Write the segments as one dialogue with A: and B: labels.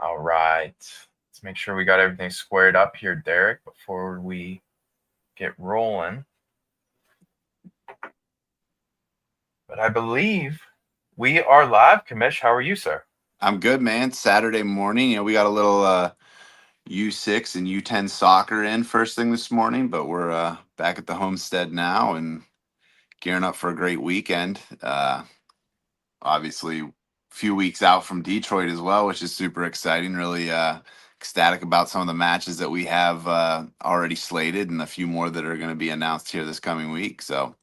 A: All right. Let's make sure we got everything squared up here, Derek, before we get rolling. But I believe we are live. Commish, how are you, sir?
B: I'm good, man. Saturday morning. We got a little U6 and U10 soccer in first thing this morning, but we're back at the homestead now and gearing up for a great weekend. Obviously, a few weeks out from Detroit as well, which is super exciting. Really ecstatic about some of the matches that we have already slated and a few more that are going to be announced here this coming week. So,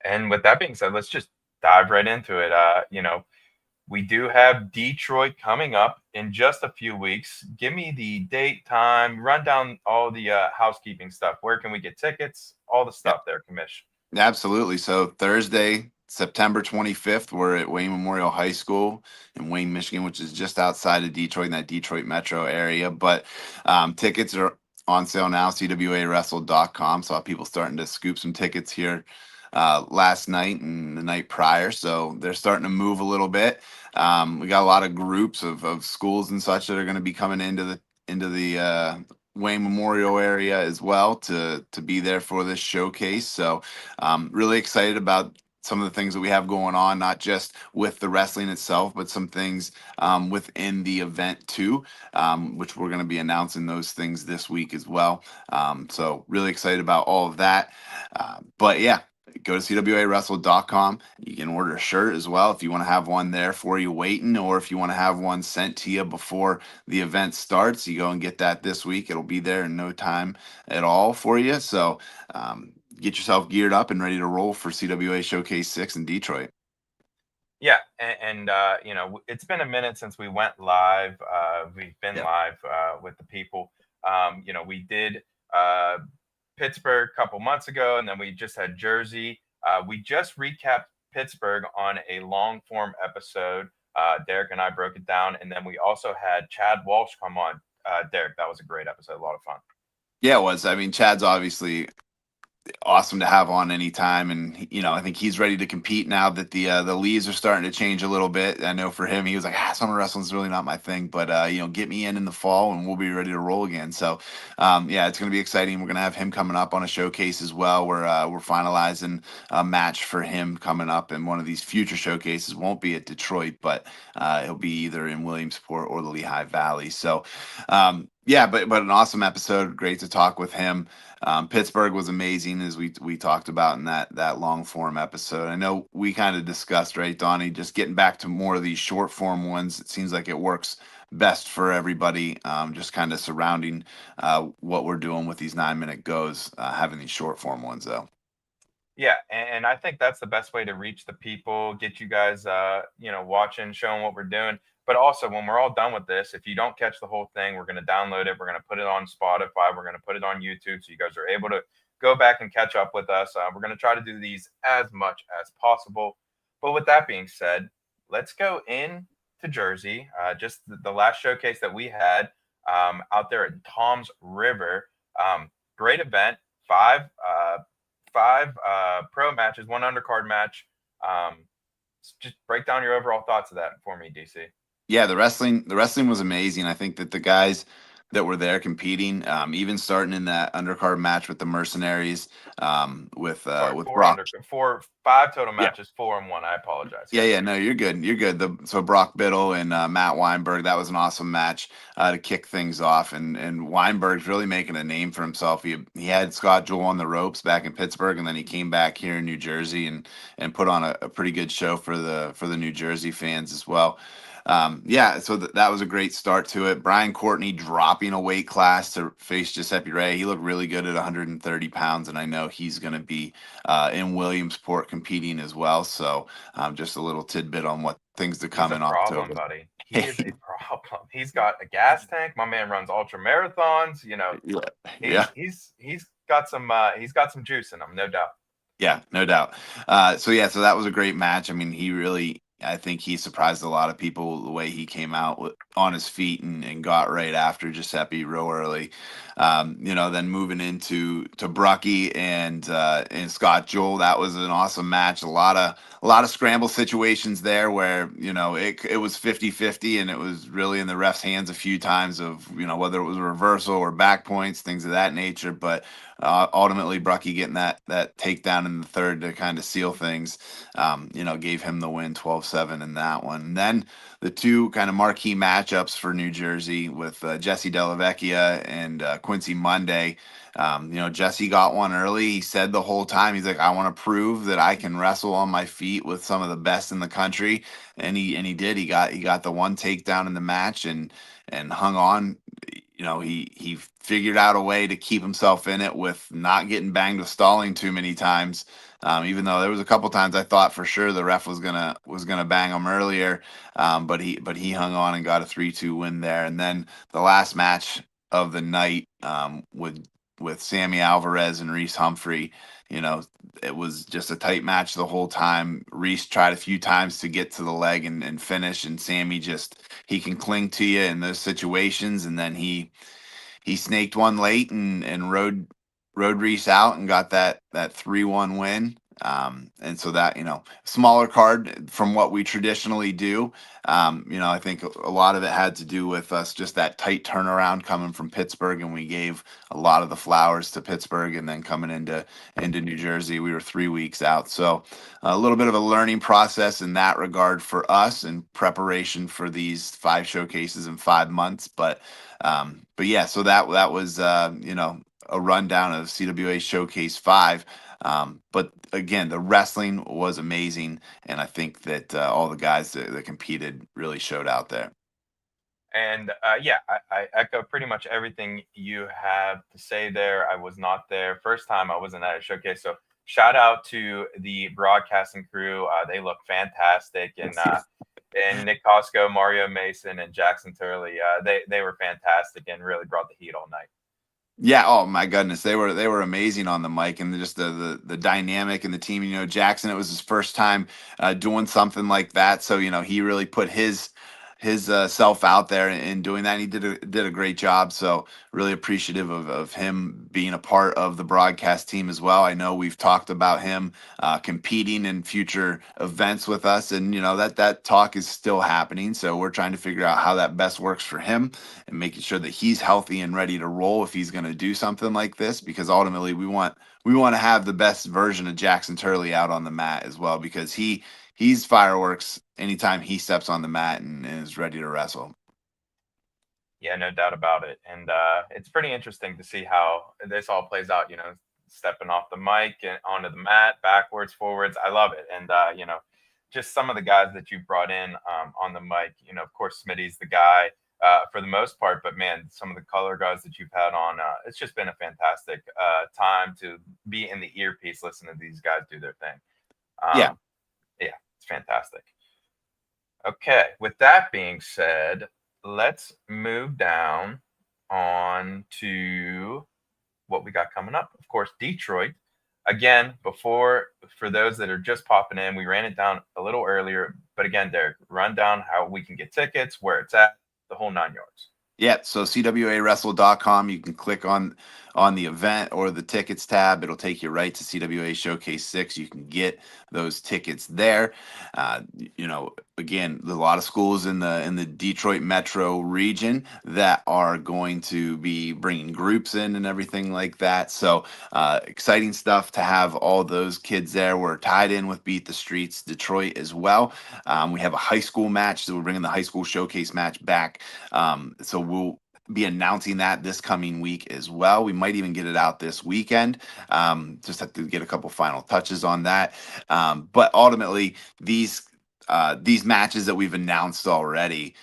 A: And with that being said, let's just dive right into it. We do have Detroit coming up in just a few weeks. Give me the date, time, run down all the housekeeping stuff. Where can we get tickets? All the
B: yeah,
A: stuff there, Commish.
B: absolutely. So, Thursday, September 25th, we're at Wayne Memorial High School in Wayne, Michigan, which is just outside of Detroit in that Detroit metro area. But tickets are on sale now, cwawrestle.com. Saw people starting to scoop some tickets here last night and the night prior. So they're starting to move a little bit. We got a lot of groups of schools and such that are going to be coming into the Wayne Memorial area as well to be there for this showcase. So really excited about some of the things that we have going on, not just with the wrestling itself, but some things within the event too, which we're going to be announcing those things this week as well. So really excited about all of that. But yeah, go to cwawrestle.com. You can order a shirt as well if you want to have one there for you waiting, or if you want to have one sent to you before the event starts, you go and get that this week. It'll be there in no time at all for you. So get yourself geared up and ready to roll for CWA Showcase 6 in Detroit.
A: Yeah, and it's been a minute since we went live. We've been
B: Yep.
A: live with the people. We did Pittsburgh a couple months ago, and then we just had Jersey. We just recapped Pittsburgh on a long form episode. Derek and I broke it down, and then we also had Chad Walsh come on. Derek, that was a great episode, a lot of fun.
B: Yeah, it was. I mean, Chad's obviously awesome to have on anytime, and I think he's ready to compete now that the leaves are starting to change a little bit. I know for him, he was like, summer wrestling's really not my thing, but get me in the fall and we'll be ready to roll again. So yeah, it's going to be exciting. We're going to have him coming up on a showcase as well. We're finalizing a match for him coming up, and one of these future showcases won't be at Detroit, but it'll be either in Williamsport or the Lehigh Valley. So yeah, but an awesome episode. Great to talk with him. Pittsburgh was amazing, as we talked about in that long form episode. I know we kind of discussed, right, Donnie, just getting back to more of these short form ones. It seems like it works best for everybody. Just kind of surrounding what we're doing with these 9-minute goes, having these short form ones though.
A: Yeah, and I think that's the best way to reach the people, get you guys, watching, showing what we're doing. But also, when we're all done with this, if you don't catch the whole thing, we're going to download it. We're going to put it on Spotify. We're going to put it on YouTube, so you guys are able to go back and catch up with us. We're going to try to do these as much as possible. But with that being said, let's go in to Jersey. Just the last showcase that we had out there at Tom's River. Great event. Five pro matches, one undercard match. Just break down your overall thoughts of that for me, DC.
B: Yeah, the wrestling was amazing. I think that the guys that were there competing, even starting in that undercard match with the Mercenaries,
A: Sorry,
B: with Brock.
A: five total
B: Yeah,
A: matches, 4-1. I apologize.
B: yeah,
A: Yes.
B: yeah. No, you're good. You're good. So Brock Biddle and Matt Weinberg, that was an awesome match to kick things off. And Weinberg's really making a name for himself. He had Scott Jewell on the ropes back in Pittsburgh, and then he came back here in New Jersey and put on a pretty good show for the New Jersey fans as well. Yeah, so that was a great start to it. Brian Courtney dropping a weight class to face Giuseppe Ray. He looked really good at 130 pounds, and I know he's going to be in Williamsport competing as well. So just a little tidbit on what things to
A: He's
B: come
A: a
B: in
A: problem,
B: October.
A: buddy. He is a problem. He's got a gas tank. My man runs ultra marathons.
B: Yeah, yeah,
A: He's got some juice in him, no doubt.
B: yeah, no doubt. So that was a great match. I mean, I think he surprised a lot of people the way he came out on his feet and got right after Giuseppe real early. Then moving into Brucky and Scott Joel, that was an awesome match. A lot of scramble situations there where it was 50-50, and it was really in the ref's hands a few times of whether it was a reversal or back points, things of that nature. But ultimately, Brucky getting that takedown in the third to kind of seal things, gave him the win 12-7 in that one. And then the two kind of marquee matchups for New Jersey with Jesse Delavecchia and Quincy Monday. Jesse got one early. He said the whole time, he's like, I want to prove that I can wrestle on my feet with some of the best in the country. And he did. He got the one takedown in the match and hung on. He figured out a way to keep himself in it with not getting banged with stalling too many times. Even though there was a couple times I thought for sure the ref was gonna bang him earlier, but he hung on and got a 3-2 win there. And then the last match of the night, with Sammy Alvarez and Reese Humphrey, it was just a tight match the whole time. Reese tried a few times to get to the leg and finish, and Sammy he can cling to you in those situations, and then he snaked one late and rode Reese out and got that 3-1 win. And so that, smaller card from what we traditionally do. I think a lot of it had to do with us just that tight turnaround coming from Pittsburgh, and we gave a lot of the flowers to Pittsburgh, and then coming into New Jersey, we were 3 weeks out. So a little bit of a learning process in that regard for us in preparation for these 5 showcases in 5 months. But yeah, so that was a rundown of CWA Showcase 5. But again, the wrestling was amazing, and I think that all the guys that competed really showed out there.
A: And yeah, I echo pretty much everything you have to say there. I was not there. First time I wasn't at a showcase. So shout out to the broadcasting crew. They look fantastic. And Nick Costco, Mario Mason, and Jackson Turley, they were fantastic and really brought the heat all night.
B: Yeah, oh my goodness, they were amazing on the mic, and just the dynamic and the team. Jackson, it was his first time doing something like that, so he really put his self out there in doing that. And he did a great job. So really appreciative of him being a part of the broadcast team as well. I know we've talked about him competing in future events with us, and that talk is still happening. So we're trying to figure out how that best works for him and making sure that he's healthy and ready to roll if he's going to do something like this, because ultimately we want to have the best version of Jackson Turley out on the mat as well, because he's fireworks anytime he steps on the mat and is ready to wrestle.
A: Yeah, no doubt about it. And it's pretty interesting to see how this all plays out, stepping off the mic and onto the mat, backwards, forwards. I love it. And, just some of the guys that you brought in on the mic, of course, Smitty's the guy for the most part, but man, some of the color guys that you've had on, it's just been a fantastic time to be in the earpiece, listen to these guys do their thing.
B: Yeah.
A: Yeah, it's fantastic. Okay, with that being said, let's move down on to what we got coming up. Of course, Detroit. Again, for those that are just popping in, we ran it down a little earlier. But again, Derek, run down how we can get tickets, where it's at, the whole 9 yards.
B: Yeah, so CWAWrestle.com, you can click on the event or the tickets tab. It'll take you right to CWA Showcase 6. You can get those tickets there. Again, there's a lot of schools in the Detroit metro region that are going to be bringing groups in and everything like that. So exciting stuff to have all those kids there. We're tied in with Beat the Streets Detroit as well. We have a high school match, so we're bringing the high school showcase match back. So we'll be announcing that this coming week as well. We might even get it out this weekend. Just have to get a couple final touches on that. But ultimately, these matches that we've announced already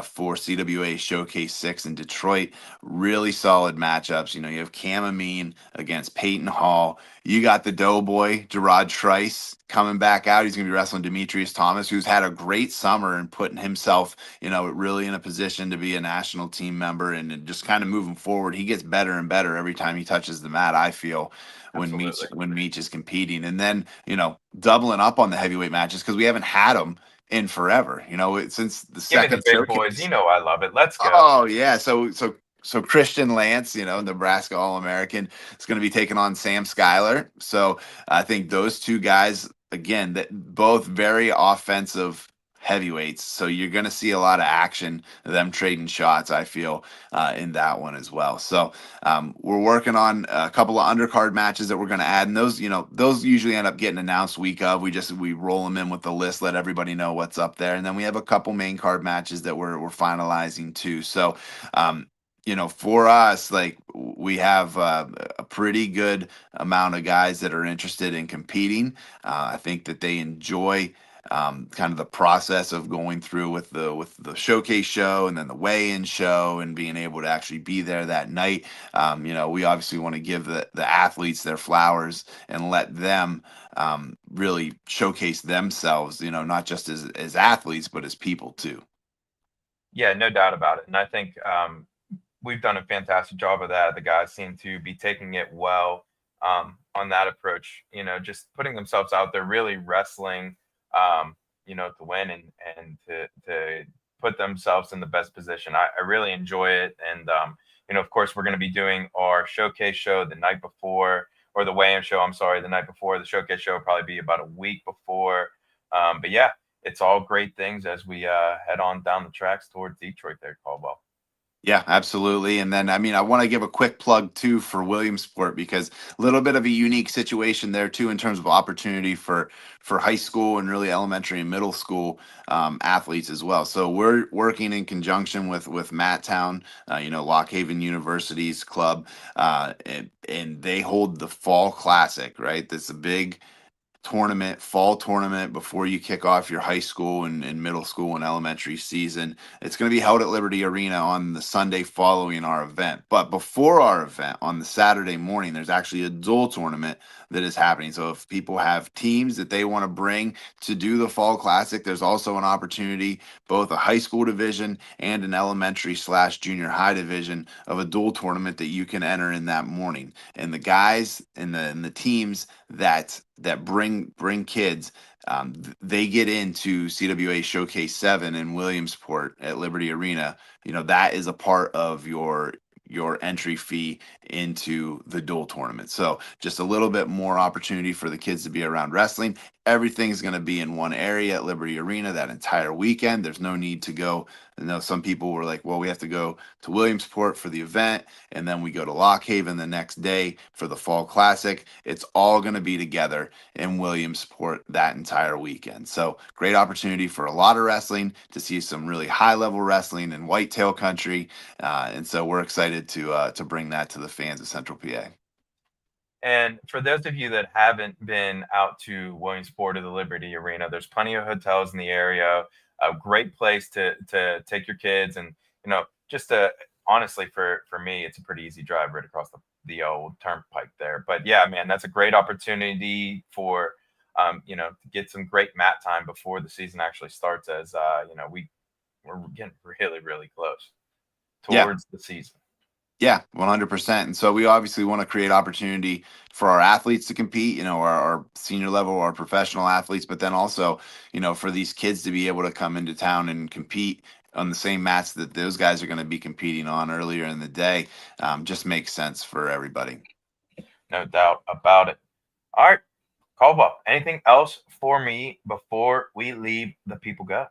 B: for CWA Showcase 6 in Detroit, really solid matchups. You have Cam Amin against Peyton Hall. You got the Doughboy, Gerard Trice, coming back out. He's going to be wrestling Demetrius Thomas, who's had a great summer and putting himself, really in a position to be a national team member, and just kind of moving forward. He gets better and better every time he touches the mat, I feel, when Meach is competing. And then, doubling up on the heavyweight matches, because we haven't had them in forever, since the second
A: Give me the big
B: showcase.
A: boys. I love it. Let's go.
B: Oh yeah. So So Christian Lance, Nebraska All-American, is going to be taking on Sam Schuyler. So I think those two guys, again, that both very offensive heavyweights. So you're going to see a lot of action, them trading shots, I feel, in that one as well. So we're working on a couple of undercard matches that we're going to add. And those usually end up getting announced week of. We roll them in with the list, let everybody know what's up there. And then we have a couple main card matches that we're finalizing too. So, for us, like we have a pretty good amount of guys that are interested in competing. I think that they enjoy kind of the process of going through with the showcase show and then the weigh-in show and being able to actually be there that night. We obviously want to give the athletes their flowers and let them really showcase themselves. Not just as athletes, but as people too.
A: Yeah, no doubt about it. And I think we've done a fantastic job of that. The guys seem to be taking it well on that approach. Just putting themselves out there, really wrestling, to win and to put themselves in the best position. I really enjoy it, and of course, we're going to be doing our showcase show the night before, or the weigh-in show. I'm sorry, the night before. The showcase show will probably be about a week before. But yeah, it's all great things as we head on down the tracks towards Detroit there, Caldwell.
B: Yeah, absolutely. And then, I want to give a quick plug too for Williamsport, because a little bit of a unique situation there too in terms of opportunity for high school and really elementary and middle school athletes as well. So we're working in conjunction with Matt Town, Lock Haven University's club, and they hold the Fall Classic, right? That's a big fall tournament before you kick off your high school and middle school and elementary season. It's going to be held at Liberty Arena on the Sunday following our event. But before our event on the Saturday morning, there's actually a dual tournament that is happening. So if people have teams that they want to bring to do the Fall Classic, there's also an opportunity, both a high school division and an elementary/junior high division, of a dual tournament that you can enter in that morning. And the guys and the teams that bring kids, they get into CWA Showcase 7 in Williamsport at Liberty Arena. That is a part of your entry fee into the dual tournament. So just a little bit more opportunity for the kids to be around wrestling. Everything's going to be in one area at Liberty Arena that entire weekend. There's no need to go. I know some people were like, well, we have to go to Williamsport for the event, and then we go to Lock Haven the next day for the Fall Classic. It's all going to be together in Williamsport that entire weekend. So great opportunity for a lot of wrestling, to see some really high level wrestling in whitetail country. And so we're excited to bring that to the fans of Central PA.
A: And for those of you that haven't been out to Williamsport or the Liberty Arena, there's plenty of hotels in the area. A great place to take your kids, and just honestly, for me, it's a pretty easy drive right across the old turnpike there. But yeah, man, that's a great opportunity for to get some great mat time before the season actually starts, as we're getting really, really close
B: Yeah.
A: towards the season.
B: Yeah, 100%. And so we obviously want to create opportunity for our athletes to compete, our senior level, our professional athletes, but then also, for these kids to be able to come into town and compete on the same mats that those guys are going to be competing on earlier in the day. Just makes sense for everybody.
A: No doubt about it. All right, Caldwell, anything else for me before we leave the people go?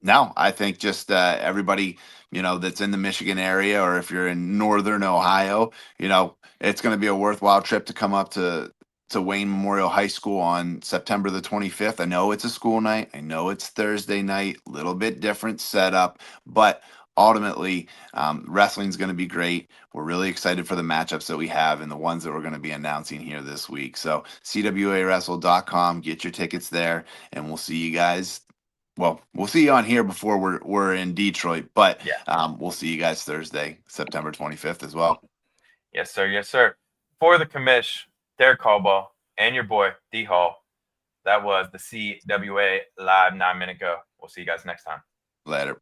B: No, I think just everybody, that's in the Michigan area, or if you're in Northern Ohio, it's going to be a worthwhile trip to come up to Wayne Memorial High School on September the 25th. I know it's a school night. I know it's Thursday night, a little bit different setup, but ultimately, wrestling's going to be great. We're really excited for the matchups that we have and the ones that we're going to be announcing here this week. So CWAWrestle.com, get your tickets there, and we'll see you guys. Well, we'll see you on here before we're in Detroit, but
A: Yeah.
B: we'll see you guys Thursday, September 25th as well.
A: Yes, sir. Yes, sir. For the commish, Derek Caldwell, and your boy, DHall, that was the CWA Live 9 Minute Go. We'll see you guys next time.
B: Later.